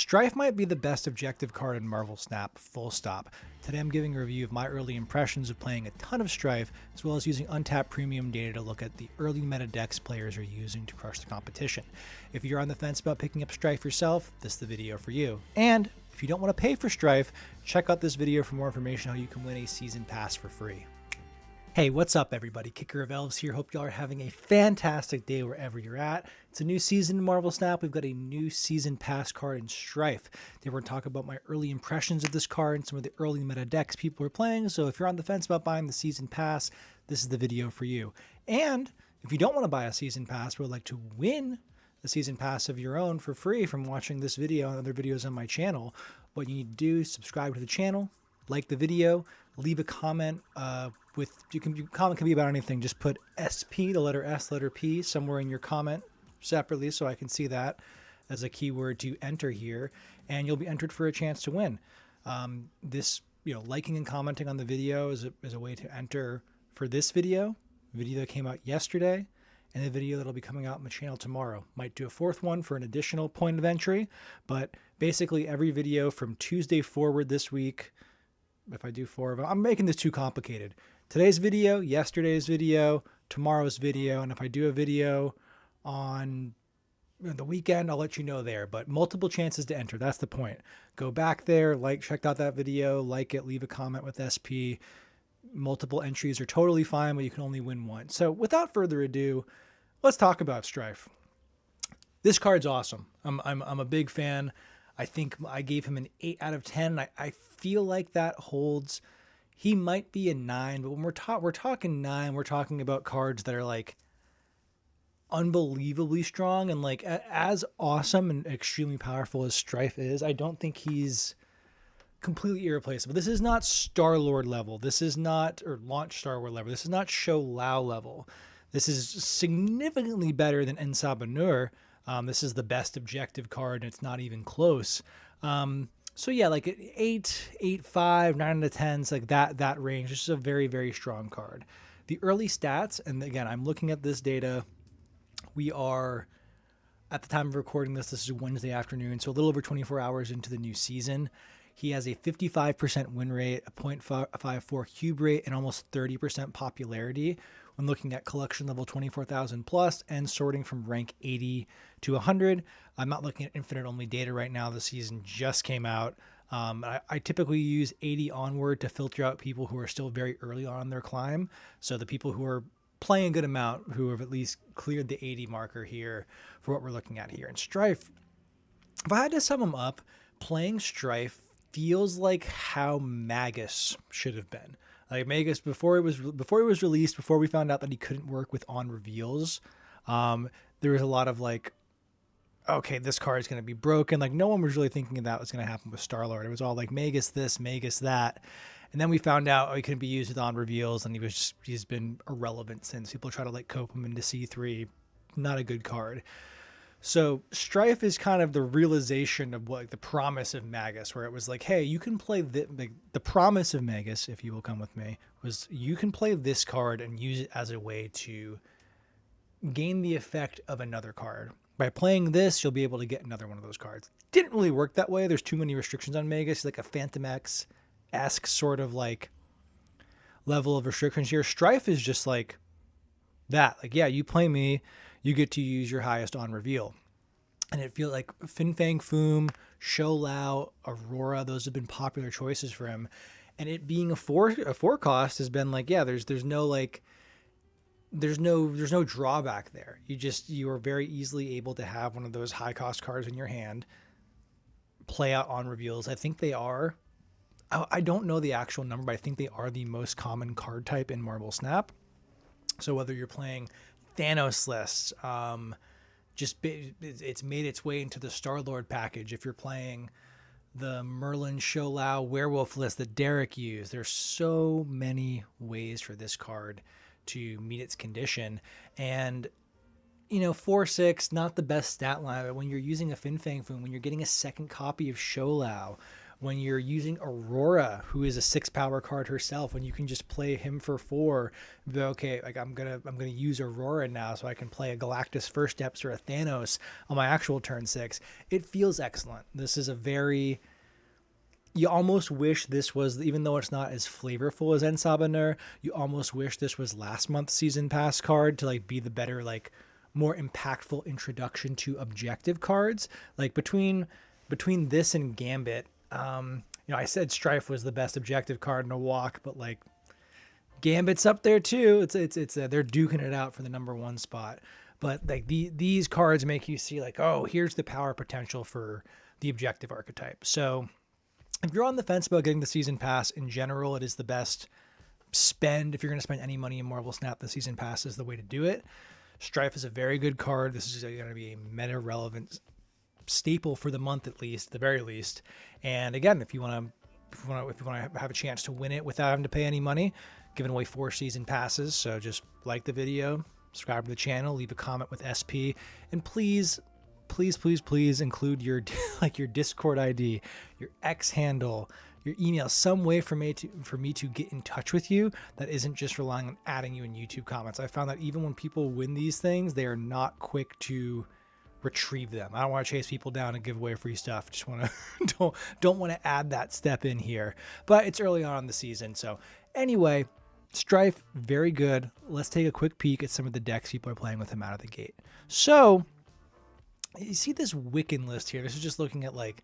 Stryfe might be the best objective card in Marvel Snap, full stop. Today I'm giving a review of my early impressions of playing a ton of Stryfe, as well as using Untapped Premium data to look at the early meta decks players are using to crush the competition. If you're on the fence about picking up Stryfe yourself, this is the video for you. And if you don't want to pay for Stryfe, check out this video for more information on how you can win a season pass for free. Hey, what's up everybody? Kicker of Elves here. Hope y'all are having a fantastic day wherever you're at. It's a new season in Marvel Snap. We've got a new season pass card in Stryfe. Today we're going to talk about my early impressions of this card and some of the early meta decks people are playing. So if you're on the fence about buying the season pass, this is the video for you. And if you don't want to buy a season pass but would like to win a season pass of your own for free from watching this video and other videos on my channel, what you need to do is subscribe to the channel, like the video, leave a comment comment can be about anything. Just put SP, the letter S, letter P, somewhere in your comment separately so I can see that as a keyword to enter here, and you'll be entered for a chance to win. Liking and commenting on the video is a way to enter for this video. The video that came out yesterday, and the video that'll be coming out on the channel tomorrow. Might do a fourth one for an additional point of entry, but basically every video from Tuesday forward this week. If I do 4 of them, I'm making this too complicated. Today's video, yesterday's video, tomorrow's video, and if I do a video on the weekend, I'll let you know there. But multiple chances to enter. That's the point. Go back there, check out that video, like it, leave a comment with SP. Multiple entries are totally fine, but you can only win one. So without further ado, let's talk about Stryfe. This card's awesome. I'm a big fan. I think I gave him an 8 out of 10. I feel like that holds. He might be a 9, but when we're talking 9, we're talking about cards that are like unbelievably strong and like as awesome and extremely powerful as Stryfe is. I don't think he's completely irreplaceable. This is not Star-Lord level. This is not, or Launch Star-Lord level. This is not Show Lao level. This is significantly better than Ensabanur. This is the best objective card, and it's not even close. So yeah, like 8, 8.5, 9 out of 10s, like that range. This is a very, very strong card. The early stats, and again, I'm looking at this data. We are, at the time of recording this is Wednesday afternoon, so a little over 24 hours into the new season. He has a 55% win rate, a 0.54 cube rate, and almost 30% popularity when looking at collection level 24,000 plus and sorting from rank 80 to 100. I'm not looking at infinite only data right now. The season just came out. I typically use 80 onward to filter out people who are still very early on in their climb. So the people who are playing a good amount, who have at least cleared the 80 marker here for what we're looking at here. And Stryfe, if I had to sum him up, playing Stryfe feels like how Magus should have been. Like Magus before he was released, before we found out that he couldn't work with on reveals, there was a lot of like, okay, this card is going to be broken. Like no one was really thinking that was going to happen with Star-Lord. It was all like Magus this, Magus that. And then we found out he couldn't be used with on reveals, and he's been irrelevant since. People try to like cope him into C3. Not a good card. So Stryfe is kind of the realization of what like, the promise of Magus, where it was like, hey, you can play the promise of Magus, if you will come with me, was you can play this card and use it as a way to gain the effect of another card. By playing this, you'll be able to get another one of those cards. Didn't really work that way. There's too many restrictions on Magus, like a Phantom X-esque sort of like level of restrictions here. Stryfe is just like that. Like, yeah, you play me, you get to use your highest on reveal. And it feels like Fin Fang Foom, Show Lao, Aurora, those have been popular choices for him. And it being a four cost has been like, yeah, there's no drawback there. You are very easily able to have one of those high cost cards in your hand, play out on reveals. I think they are, I don't know the actual number, but I think they are the most common card type in Marvel Snap. So whether you're playing Thanos lists, it's made its way into the Star-Lord package. If you're playing the Merlin Show Lao werewolf list that Derek used, there's so many ways for this card to meet its condition. And 4/6, not the best stat line, but when you're using a Fin Fang Foom, when you're getting a second copy of Show Lao, when you're using Aurora, who is a 6 power card herself, when you can just play him for 4, be like, okay, like I'm gonna use Aurora now so I can play a Galactus First Steps or a Thanos on my actual turn 6. It feels excellent. This is a very, you almost wish this was, even though it's not as flavorful as En Sabanur, you almost wish this was last month's season pass card to like be the better, like more impactful introduction to objective cards. Like between this and Gambit, I said Stryfe was the best objective card in a walk, but like Gambit's up there too. It's they're duking it out for the number 1 spot. But like these cards make you see like, oh, here's the power potential for the objective archetype. So if you're on the fence about getting the season pass in general, it is the best spend. If you're going to spend any money in Marvel Snap, the season pass is the way to do it. Stryfe is a very good card. This is going to be a meta relevant staple for the month, at least, the very least. And again, if you want to have a chance to win it without having to pay any money, giving away 4 season passes. So just like the video, subscribe to the channel, leave a comment with SP, and please include your your Discord ID, your X handle, your email, some way for me to get in touch with you that isn't just relying on adding you in YouTube comments. I found that even when people win these things, they are not quick to retrieve them. I don't want to chase people down and give away free stuff. Just want to don't want to add that step in here. But it's early on in the season, so anyway, Stryfe, very good. Let's take a quick peek at some of the decks people are playing with him out of the gate. So you see this Wiccan list here. This is just looking at like,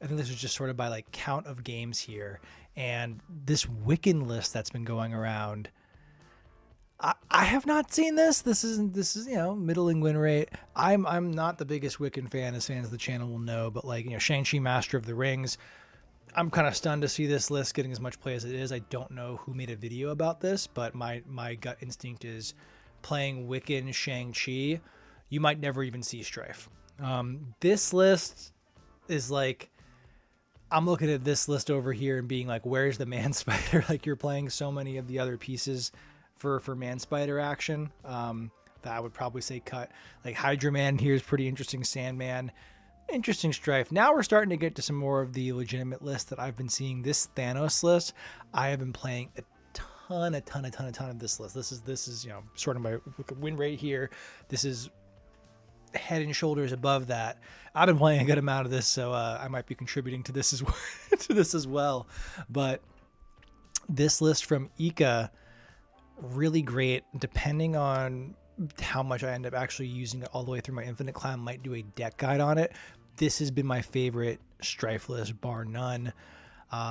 I think this is just sort of by like count of games here. And this Wiccan list that's been going around, I have not seen this. This is middling win rate. I'm not the biggest Wiccan fan, as fans of the channel will know, but like, Shang-Chi Master of the Rings, I'm kind of stunned to see this list getting as much play as it is. I don't know who made a video about this, but my gut instinct is playing Wiccan Shang-Chi, you might never even see Stryfe. This list is like, I'm looking at this list over here and being like, where's the Man Spider? Like, you're playing so many of the other pieces for Man Spider action that I would probably say cut. Like Hydra Man here is pretty interesting. Sandman, interesting. Stryfe. Now we're starting to get to some more of the legitimate list that I've been seeing. This Thanos list, I have been playing a ton of this list. This is sort of my win rate here. This is head and shoulders above that. I've been playing a good amount of this, so I might be contributing to this as well. But this list from Ika, really great. Depending on how much I end up actually using it all the way through my Infinite Clown, might do a deck guide on it. This has been my favorite Stryfe list, bar none.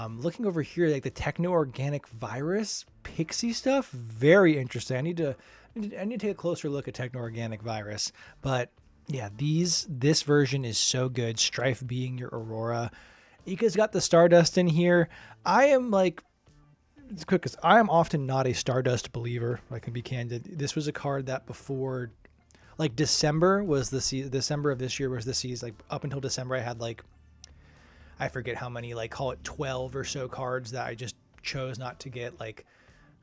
Looking over here, like the Techno-Organic Virus Pixie stuff, very interesting. I need to take a closer look at Techno-Organic Virus, but yeah, this version is so good. Stryfe being your Aurora. Ika's got the Stardust in here. I am like, it's quick, because I am often not a Stardust believer. I can be candid. This was a card that before, like December was December of this year was the season. Like up until December, I had like, I forget how many, like call it 12 or so cards that I just chose not to get, like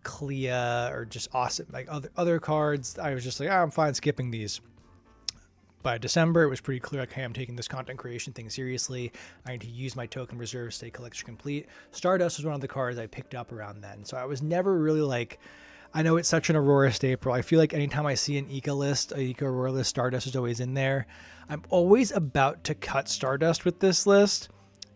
Clea or just awesome, like other cards. I was just like, I'm fine skipping these. By December, it was pretty clear, like, hey, I'm taking this content creation thing seriously. I need to use my token reserve, stay collection complete. Stardust was one of the cards I picked up around then. So I was never really like, I know it's such an Aurora staple. I feel like anytime I see an Ika list, a Ika Aurora list, Stardust is always in there. I'm always about to cut Stardust with this list,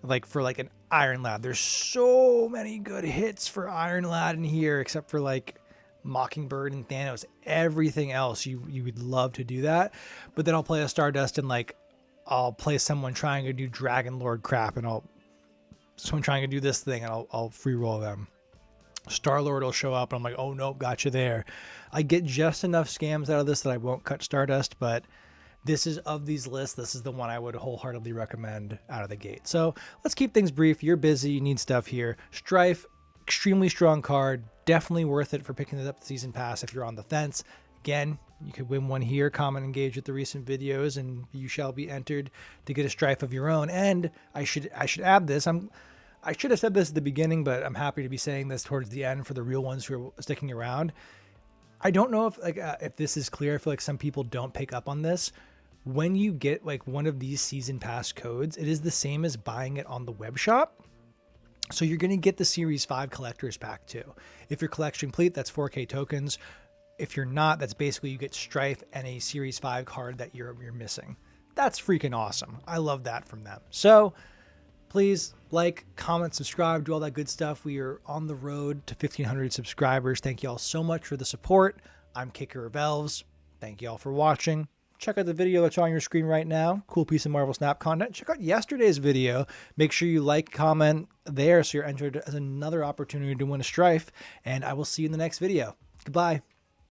like for like an Iron Lad. There's so many good hits for Iron Lad in here, except for like Mockingbird and Thanos. Everything else you would love to do that, but then I'll play a Stardust and like I'll play someone trying to do Dragon Lord crap, and someone trying to do this thing, and I'll free roll them. Star-Lord will show up and I'm like, oh nope, gotcha there. I get just enough scams out of this that I won't cut Stardust, but this is, of these lists, this is the one I would wholeheartedly recommend out of the gate. So let's keep things brief. You're busy, you need stuff here. Stryfe, extremely strong card, definitely worth it for picking it up the season pass if you're on the fence. Again, you could win one here, comment, engage with the recent videos, and you shall be entered to get a Stryfe of your own. And I should add this. I should have said this at the beginning, but I'm happy to be saying this towards the end for the real ones who are sticking around. I don't know if this is clear. I feel like some people don't pick up on this. When you get like one of these season pass codes, it is the same as buying it on the web shop. So you're going to get the Series 5 collector's pack too. If you're collection complete, that's 4K tokens. If you're not, that's basically you get Stryfe and a Series 5 card that you're missing. That's freaking awesome. I love that from them. So please like, comment, subscribe, do all that good stuff. We are on the road to 1,500 subscribers. Thank you all so much for the support. I'm Kicker of Elves. Thank you all for watching. Check out the video that's on your screen right now. Cool piece of Marvel Snap content. Check out yesterday's video. Make sure you like, comment there so you're entered as another opportunity to win a Stryfe. And I will see you in the next video. Goodbye.